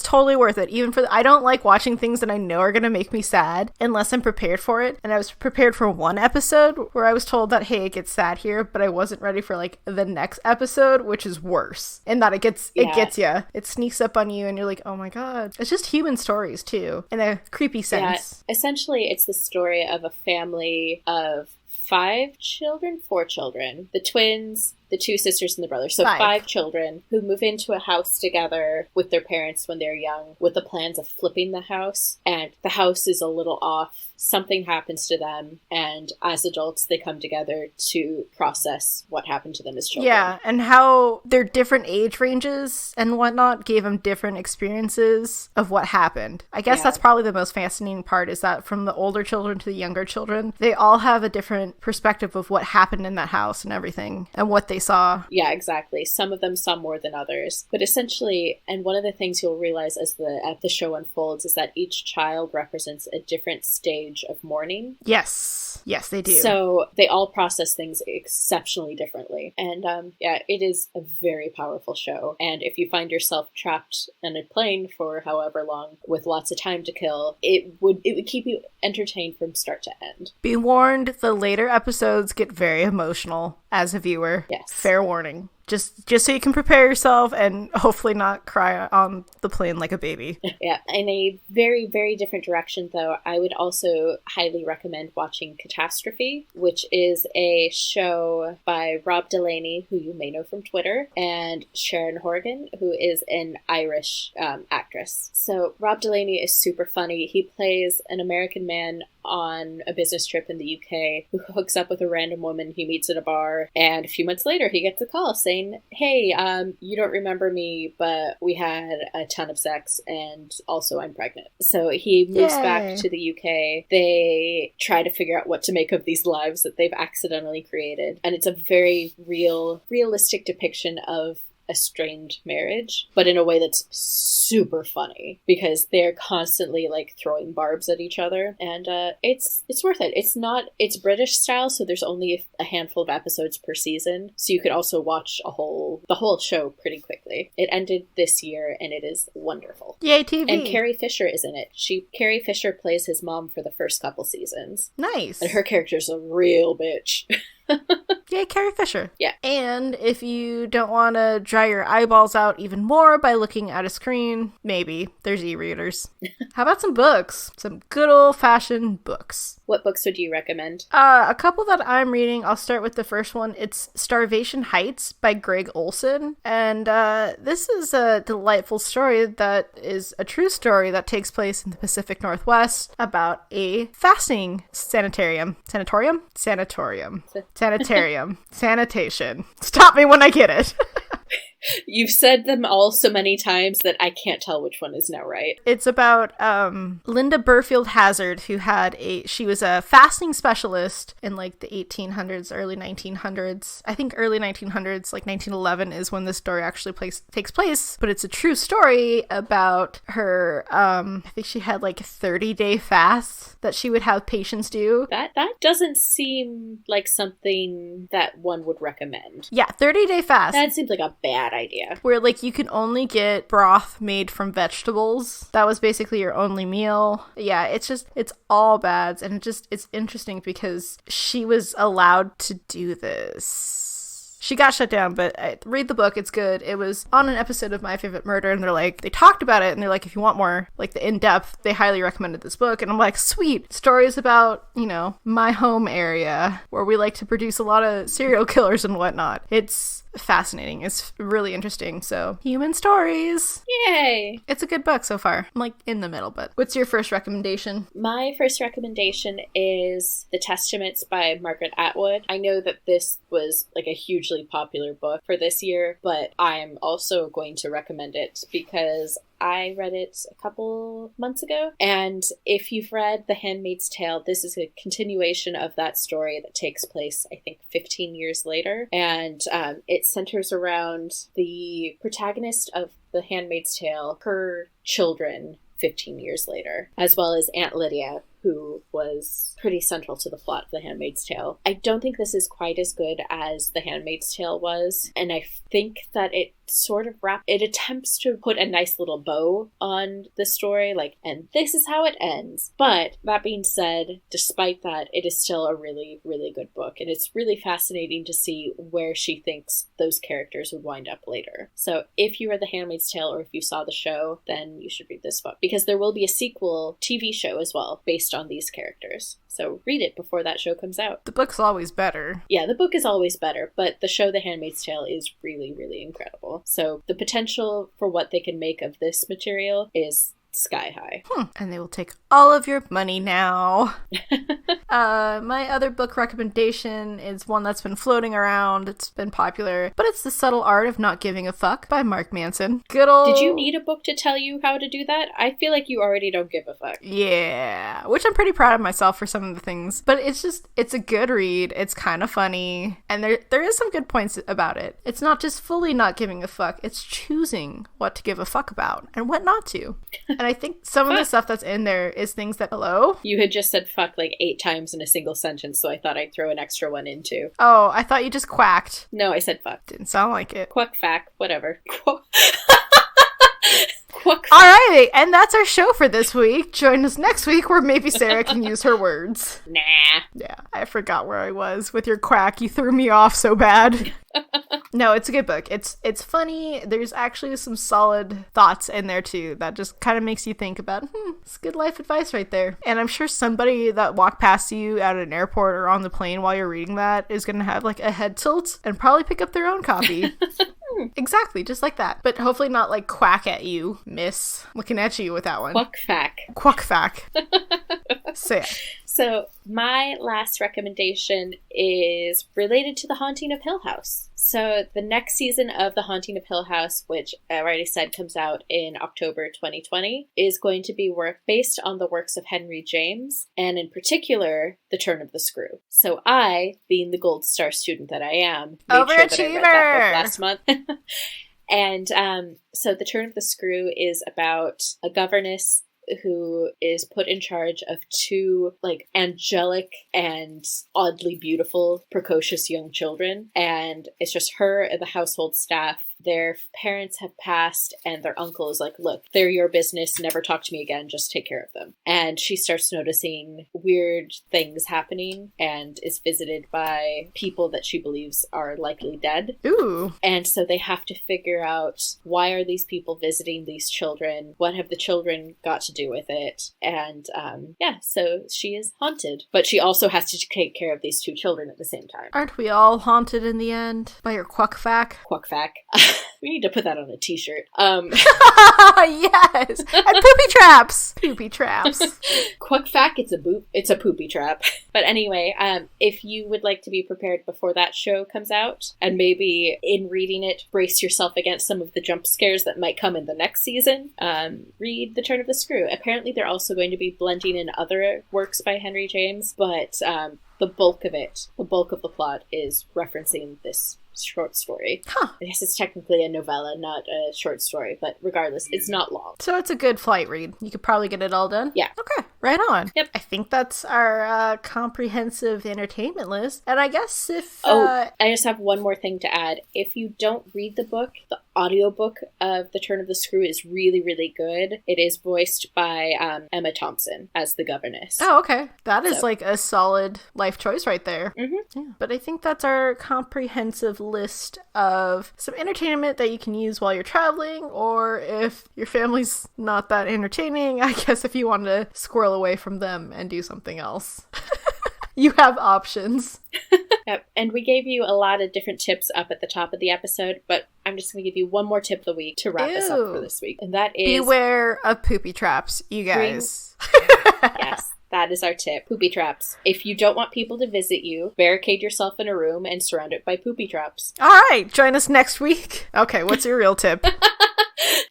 totally worth it. Even I don't like watching things that I know are gonna make me sad unless I'm prepared for it. And I was prepared for one episode where I was told that, hey, it gets sad here, but I wasn't ready for like the next episode, which is worse. In that it gets you. It sneaks up on you and you're like, oh my god. It's just human stories too, in a creepy sense. Yeah, essentially it's the story of a family of 4 children. The twins, the two sisters and the brother. So five children who move into a house together with their parents when they're young with the plans of flipping the house. And the house is a little off. Something happens to them. And as adults, they come together to process what happened to them as children. Yeah, and how their different age ranges and whatnot gave them different experiences of what happened. I guess that's probably the most fascinating part, is that from the older children to the younger children, they all have a different perspective of what happened in that house and everything and what they saw. Yeah, exactly. Some of them saw more than others. But essentially, and one of the things you'll realize as the show unfolds is that each child represents a different stage of mourning. Yes, they do. So they all process things exceptionally differently. And it is a very powerful show. And if you find yourself trapped in a plane for however long with lots of time to kill, it would keep you entertained from start to end. Be warned, the later episodes get very emotional as a viewer. Yes. Fair warning. Just so you can prepare yourself and hopefully not cry on the plane like a baby. Yeah. In a very, very different direction, though, I would also highly recommend watching Catastrophe, which is a show by Rob Delaney, who you may know from Twitter, and Sharon Horgan, who is an Irish actress. So Rob Delaney is super funny. He plays an American man on a business trip in the UK who hooks up with a random woman he meets at a bar, and a few months later he gets a call saying, hey, you don't remember me, but we had a ton of sex, and also I'm pregnant. So he moves back to the UK. They try to figure out what to make of these lives that they've accidentally created, and it's a very realistic depiction of a strained marriage, but in a way that's super funny because they're constantly like throwing barbs at each other, and it's worth it. It's British style, so there's only a handful of episodes per season, so you could also watch the whole show pretty quickly. It ended this year and it is wonderful. Yay, TV. And Carrie Fisher is in it. Carrie Fisher plays his mom for the first couple seasons. Nice. And her character's a real bitch. Yay, Carrie Fisher. Yeah. And if you don't want to dry your eyeballs out even more by looking at a screen, maybe there's e-readers. How about some books? Some good old-fashioned books. What books would you recommend? A couple that I'm reading. I'll start with the first one. It's Starvation Heights by Greg Olson. And this is a delightful story that is a true story that takes place in the Pacific Northwest about a fasting sanatorium. Sanitation. Stop me when I get it. You've said them all so many times that I can't tell which one is now right. It's about Linda Burfield Hazard, she was a fasting specialist in like the 1800s, early 1900s. I think early 1900s, like 1911 is when this story actually takes place, but it's a true story about her, I think she had like a 30-day fast that she would have patients do. That doesn't seem like something that one would recommend. Yeah, 30-day fast. That seems like a bad idea. Where like you can only get broth made from vegetables. That was basically your only meal. Yeah, it's all bads, and it's interesting because she was allowed to do this. She got shut down, but read the book. It's good. It was on an episode of My Favorite Murder, and they talked about it, and they're like, if you want more, like, the in-depth, they highly recommended this book. And I'm like, sweet. Stories about, my home area, where we like to produce a lot of serial killers and whatnot. It's fascinating. It's really interesting. So, human stories. Yay! It's a good book so far. I'm, like, in the middle, but what's your first recommendation? My first recommendation is The Testaments by Margaret Atwood. I know that this was, like, a hugely popular book for this year, but I'm also going to recommend it because I read it a couple months ago, and if you've read The Handmaid's Tale, this is a continuation of that story that takes place, I think, 15 years later, and it centers around the protagonist of The Handmaid's Tale, her children 15 years later, as well as Aunt Lydia, who was pretty central to the plot of The Handmaid's Tale. I don't think this is quite as good as The Handmaid's Tale was, and I think that it sort of it attempts to put a nice little bow on the story, like, and this is how it ends. But that being said, despite that, it is still a really, really good book, and it's really fascinating to see where she thinks those characters would wind up later. So if you read The Handmaid's Tale or if you saw the show, then you should read this book, because there will be a sequel TV show as well based based on these characters. So read it before that show comes out. The book's always better. Yeah, the book is always better, but the show The Handmaid's Tale is really, really incredible. So the potential for what they can make of this material is sky high. And they will take all of your money now. My other book recommendation is one that's been floating around. It's been popular, but it's The Subtle Art of Not Giving a Fuck by Mark Manson. Good old... Did you need a book to tell you how to do that? I feel like you already don't give a fuck. Yeah, which I'm pretty proud of myself for some of the things, but it's a good read. It's kind of funny, and there is some good points about it. It's not just fully not giving a fuck, it's choosing what to give a fuck about and what not to. And I think some of the stuff that's in there is things that... Hello? You had just said fuck like 8 times in a single sentence, so I thought I'd throw an extra one in too. Oh, I thought you just quacked. No, I said fuck. Didn't sound like it. Quack fack, whatever. Alrighty, and that's our show for this week. Join us next week where maybe Sarah can use her words. Nah. Yeah, I forgot where I was with your quack. You threw me off so bad. No, it's a good book. It's funny. There's actually some solid thoughts in there too that just kind of makes you think about, it's good life advice right there. And I'm sure somebody that walked past you at an airport or on the plane while you're reading that is going to have like a head tilt and probably pick up their own copy. Exactly, just like that. But hopefully not like quack at you, miss. Looking at you with that one. Quack fack. Quack fack. So yeah. So my last recommendation is related to The Haunting of Hill House. So the next season of The Haunting of Hill House, which I already said comes out in October 2020, is going to be based on the works of Henry James, and in particular, The Turn of the Screw. So I, being the gold star student that I am, made sure that I read that book last month. And so The Turn of the Screw is about a governess who is put in charge of 2 like angelic and oddly beautiful precocious young children, and it's just her and the household staff. Their parents have passed, and their uncle is like, look, they're your business, never talk to me again, just take care of them. And she starts noticing weird things happening and is visited by people that she believes are likely dead. Ooh. And so they have to figure out, why are these people visiting these children? What have the children got to do with it? And so she is haunted. But she also has to take care of these 2 children at the same time. Aren't we all haunted in the end by your quack fack? Quack fack. We need to put that on a t-shirt. Yes! And poopy traps! Poopy traps. Quack fack, it's a poopy trap. But anyway, if you would like to be prepared before that show comes out, and maybe in reading it, brace yourself against some of the jump scares that might come in the next season, read The Turn of the Screw. Apparently they're also going to be blending in other works by Henry James, but the bulk of the plot is referencing this short story. Huh. I guess it's technically a novella, not a short story, but regardless, it's not long. So it's a good flight read. You could probably get it all done? Yeah. Okay, right on. Yep. I think that's our comprehensive entertainment list. And I guess if... I just have one more thing to add. If you don't read the book, the audiobook of The Turn of the Screw is really, really good. It is voiced by Emma Thompson as the governess. Oh, okay. That is like a solid life choice right there. Mm-hmm. Yeah. But I think that's our comprehensive list of some entertainment that you can use while you're traveling, or if your family's not that entertaining, I guess if you want to squirrel away from them and do something else. You have options. Yep. And we gave you a lot of different tips up at the top of the episode, but I'm just going to give you one more tip of the week to wrap us up for this week. And that is... beware of poopy traps, you guys. Yes. That is our tip. Poopy traps. If you don't want people to visit you, barricade yourself in a room and surround it by poopy traps. All right. Join us next week. Okay, what's your real tip?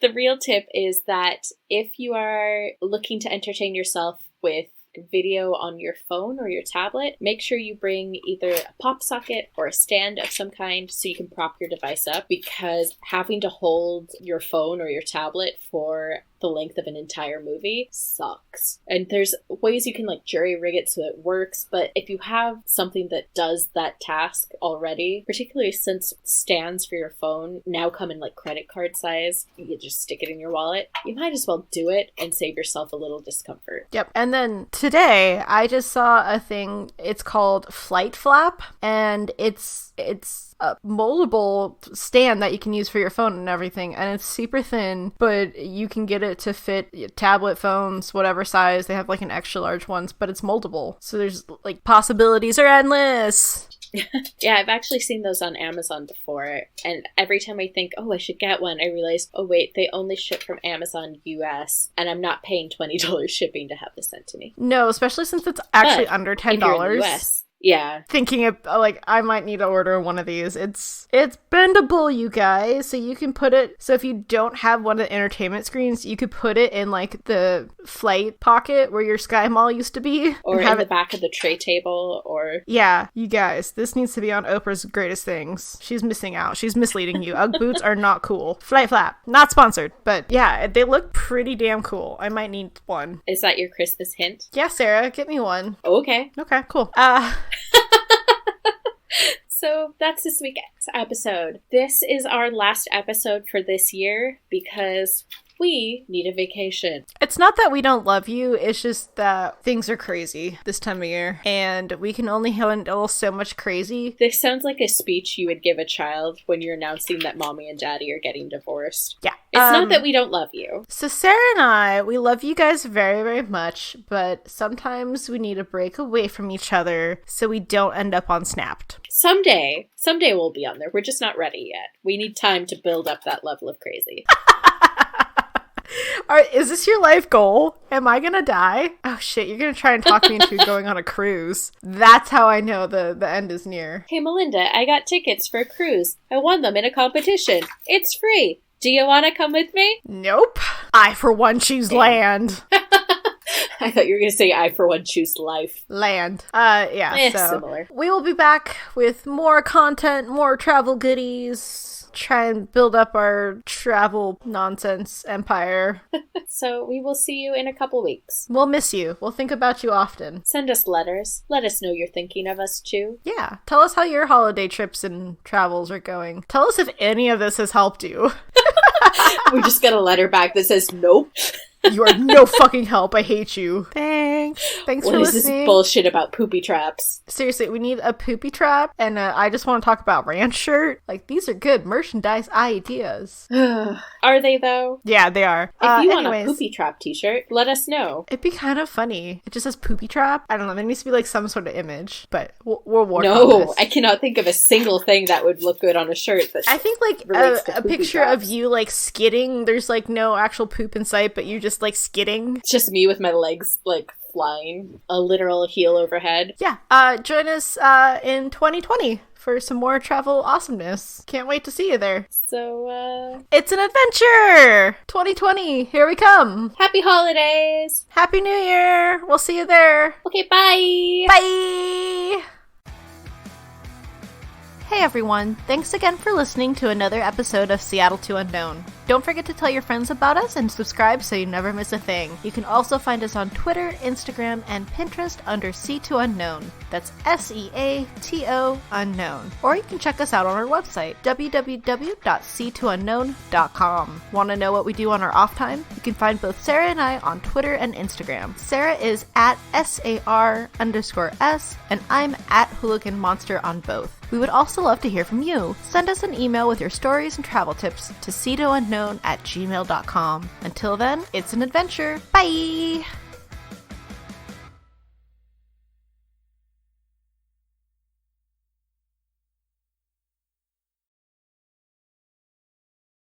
The real tip is that if you are looking to entertain yourself with video on your phone or your tablet, make sure you bring either a pop socket or a stand of some kind so you can prop your device up, because having to hold your phone or your tablet for the length of an entire movie sucks. And there's ways you can like jury rig it so it works, but if you have something that does that task already, particularly since stands for your phone now come in like credit card size, you just stick it in your wallet, you might as well do it and save yourself a little discomfort. Yep. And then today I just saw a thing, it's called Flight Flap, and it's a moldable stand that you can use for your phone and everything, and it's super thin, but you can get it to fit tablet phones, whatever size. They have like an extra large ones, but it's moldable. So there's like possibilities are endless. Yeah, I've actually seen those on Amazon before, and every time I think, oh, I should get one, I realize, oh wait, they only ship from Amazon US, and I'm not paying $20 shipping to have this sent to me. No, especially since it's actually under $10. If you're in the US. Yeah. Thinking of, like, I might need to order one of these. It's bendable, you guys. So you can put it, so if you don't have one of the entertainment screens, you could put it in, like, the flight pocket where your Sky Mall used to be. Or in the back of the tray table, or... Yeah, you guys, this needs to be on Oprah's Greatest Things. She's missing out. She's misleading you. Ugg boots are not cool. Flight Flap, not sponsored, but yeah, they look pretty damn cool. I might need one. Is that your Christmas hint? Yeah, Sarah, get me one. Okay. Okay, cool. So that's this week's episode. This is our last episode for this year because we need a vacation. It's not that we don't love you, it's just that things are crazy this time of year, and we can only handle so much crazy. This sounds like a speech you would give a child when you're announcing that mommy and daddy are getting divorced. Yeah. It's not that we don't love you. So Sarah and I, we love you guys very, very much, but sometimes we need to break away from each other so we don't end up on Snapped. Someday we'll be on there. We're just not ready yet. We need time to build up that level of crazy. Is this your life goal? Am I gonna die? Oh shit, you're gonna try and talk me into going on a cruise. That's how I know the end is near. Hey Melinda, I got tickets for a cruise. I won them in a competition. It's free. Do you want to come with me? Nope. I, for one, choose land. I thought you were going to say, I, for one, choose life. Land. Yeah, so similar. We will be back with more content, more travel goodies. Try and build up our travel nonsense empire. So we will see you in a couple weeks. We'll miss you. We'll think about you often. Send us letters. Let us know you're thinking of us too. Yeah. Tell us how your holiday trips and travels are going. Tell us if any of this has helped you. We just got a letter back that says, nope. You are no fucking help. I hate you. Thanks for listening. What is this bullshit about poopy traps? Seriously, we need a poopy trap, and I just want to talk about ranch shirt. Like, these are good merchandise ideas. Are they, though? Yeah, they are. If you want a poopy trap t-shirt, let us know. It'd be kind of funny. It just says poopy trap. I don't know. There needs to be, like, some sort of image, but we'll work on this. No, I cannot think of a single thing that would look good on a shirt. That I think, like, a picture of you, like, skidding. There's, like, no actual poop in sight, but you just, like, skidding. It's just me with my legs, like, flying. A literal heel overhead. Yeah. Join us in 2020 for some more travel awesomeness. Can't wait to see you there. So, it's an adventure! 2020, here we come! Happy holidays! Happy New Year! We'll see you there! Okay, bye! Bye! Hey everyone, thanks again for listening to another episode of Seattle to Unknown. Don't forget to tell your friends about us and subscribe so you never miss a thing. You can also find us on Twitter, Instagram, and Pinterest under C2Unknown. That's SEATO Unknown. Or you can check us out on our website, www.c2unknown.com. Want to know what we do on our off time? You can find both Sarah and I on Twitter and Instagram. Sarah is at SAR_S, and I'm at Hooligan Monster on both. We would also love to hear from you. Send us an email with your stories and travel tips to c2unknown@gmail.com. Until then, it's an adventure. Bye!